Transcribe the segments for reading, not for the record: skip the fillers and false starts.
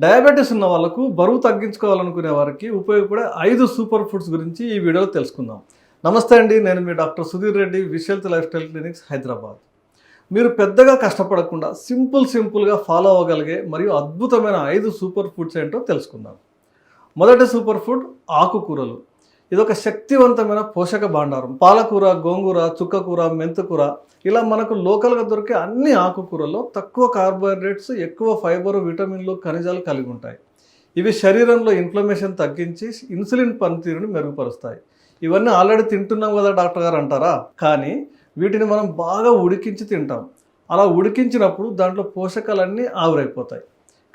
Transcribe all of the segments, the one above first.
Diabetes ఉన్న వాళ్ళకు బరువు తగ్గించుకోవాలనుకునే వారికి ఉపయోగపడే 5 సూపర్ ఫుడ్స్ గురించి ఈ వీడియోలో తెలుసుకుందాం. నమస్తే అండి, నేను మీ doctor Sudheer Reddy, Wish lifestyle clinics, Hyderabad. మీరు పెద్దగా కష్టపడకుండా సింపుల్గా ఫాలో అవ్వగలిగే మరియు అద్భుతమైన 5 సూపర్ ఫుడ్స్ ఏంటో తెలుసుకుందాం. మొదటి సూపర్ ఫుడ్ ఆకుకూరలు. ఇదొక శక్తివంతమైన పోషక భాండారం. పాలకూర, గోంగూర, చుక్కకూర, మెంతుకూర ఇలా మనకు లోకల్గా దొరికే అన్ని ఆకుకూరల్లో తక్కువ కార్బోహైడ్రేట్స్, ఎక్కువ ఫైబర్, విటమిన్లు, ఖనిజాలు కలిగి ఉంటాయి. ఇవి శరీరంలో ఇన్ఫ్లమేషన్ తగ్గించి ఇన్సులిన్ పనితీరుని మెరుగుపరుస్తాయి. ఇవన్నీ ఆల్రెడీ తింటున్నాం కదా డాక్టర్ గారు అంటారా? కానీ వీటిని మనం బాగా ఉడికించి తింటాం. అలా ఉడికించినప్పుడు దాంట్లో పోషకాలన్నీ ఆవిరైపోతాయి.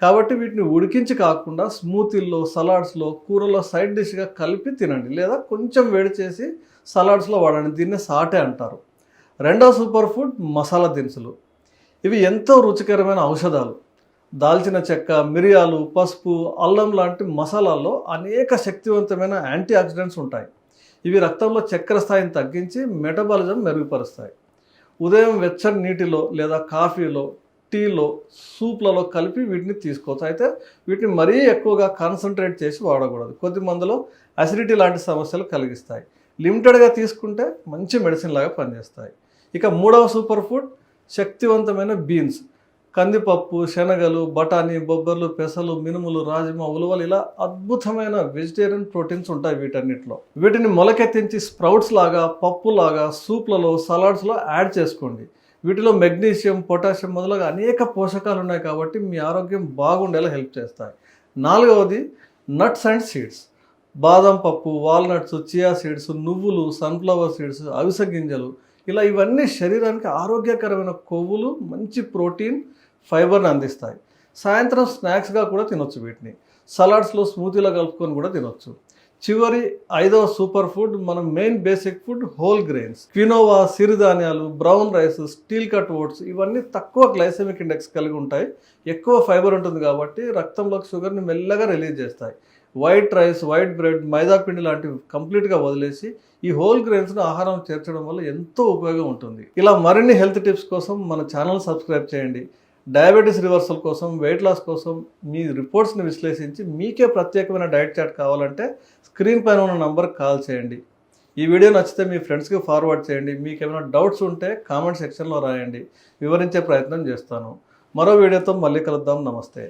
కాబట్టి వీటిని ఉడికించి కాకుండా స్మూతీల్లో, సలాడ్స్లో, కూరలో సైడ్ డిష్గా కలిపి తినండి, లేదా కొంచెం వేడి చేసి సలాడ్స్లో వాడండి. దీన్ని సాటే అంటారు. రెండవ సూపర్ ఫుడ్ మసాలా దినుసులు. ఇవి ఎంతో రుచికరమైన ఔషధాలు. దాల్చిన చెక్క, మిరియాలు, పసుపు, అల్లం లాంటి మసాలాల్లో అనేక శక్తివంతమైన యాంటీ ఆక్సిడెంట్స్ ఉంటాయి. ఇవి రక్తంలో చక్కెర స్థాయిని తగ్గించి మెటబాలిజం మెరుగుపరుస్తాయి. ఉదయం వెచ్చని నీటిలో లేదా కాఫీలో, టీలో, సూప్లలో కలిపి వీటిని తీసుకోవచ్చు. అయితే వీటిని మరీ ఎక్కువగా కాన్సన్ట్రేట్ చేసి వాడకూడదు. కొద్ది మందిలో అసిడిటీ లాంటి సమస్యలు కలిగిస్తాయి. లిమిటెడ్గా తీసుకుంటే మంచి మెడిసిన్ లాగా పనిచేస్తాయి. ఇక మూడవ సూపర్ ఫుడ్ శక్తివంతమైన బీన్స్. కందిపప్పు, శనగలు, బఠానీ, బొబ్బర్లు, పెసలు, మినుములు, రాజ్మా, ఉలువలు ఇలా అద్భుతమైన వెజిటేరియన్ ప్రోటీన్స్ ఉంటాయి వీటన్నిటిలో. వీటిని మొలకెత్తించి స్ప్రౌట్స్ లాగా, పప్పులాగా, సూప్లలో, సలాడ్స్లో యాడ్ చేసుకోండి. వీటిలో మెగ్నీషియం, పొటాషియం మొదలగా అనేక పోషకాలు ఉన్నాయి కాబట్టి మీ ఆరోగ్యం బాగుండేలా హెల్ప్ చేస్తాయి. నాలుగవది నట్స్ అండ్ సీడ్స్. బాదం పప్పు, వాల్నట్స్, చియా సీడ్స్, నువ్వులు, సన్ఫ్లవర్ సీడ్స్, అవిసె గింజలు ఇలా ఇవన్నీ శరీరానికి ఆరోగ్యకరమైన కొవ్వులు, మంచి ప్రోటీన్, ఫైబర్ని అందిస్తాయి. సాయంత్రం స్నాక్స్గా కూడా తినొచ్చు. వీటిని సలాడ్స్లో, స్మూతీలో కలుపుకొని కూడా తినొచ్చు. చివరి 5వ సూపర్ ఫుడ్ మన main basic food whole grains. Quinoa, సిరిధాన్యాలు, brown rice, steel cut oats ఇవన్నీ తక్కువ గ్లైసెమిక్ ఇండెక్స్ కలిగి ఉంటాయి. ఎక్కువ ఫైబర్ ఉంటుంది కాబట్టి రక్తంలోకి షుగర్ని మెల్లగా రిలీజ్ చేస్తాయి. వైట్ రైస్, వైట్ బ్రెడ్, మైదా పిండి లాంటివి కంప్లీట్గా వదిలేసి ఈ హోల్ గ్రెయిన్స్ను ఆహారం చేర్చడం వల్ల ఎంతో ఉపయోగం ఉంటుంది. ఇలా మరిన్ని హెల్త్ టిప్స్ కోసం మన ఛానల్ సబ్స్క్రైబ్ చేయండి. డయాబెటీస్ రివర్సల్ కోసం, వెయిట్ లాస్ కోసం మీ రిపోర్ట్స్ని విశ్లేషించి మీకే ప్రత్యేకమైన డైట్ చార్ట్ కావాలంటే స్క్రీన్ పైన ఉన్న నంబర్కి కాల్ చేయండి. ఈ వీడియో నచ్చితే మీ ఫ్రెండ్స్కి ఫార్వర్డ్ చేయండి. మీకు ఏమైనా డౌట్స్ ఉంటే కామెంట్ సెక్షన్లో రాయండి, వివరించే ప్రయత్నం చేస్తాను. మరో వీడియోతో మళ్ళీ కలుద్దాం. నమస్తే.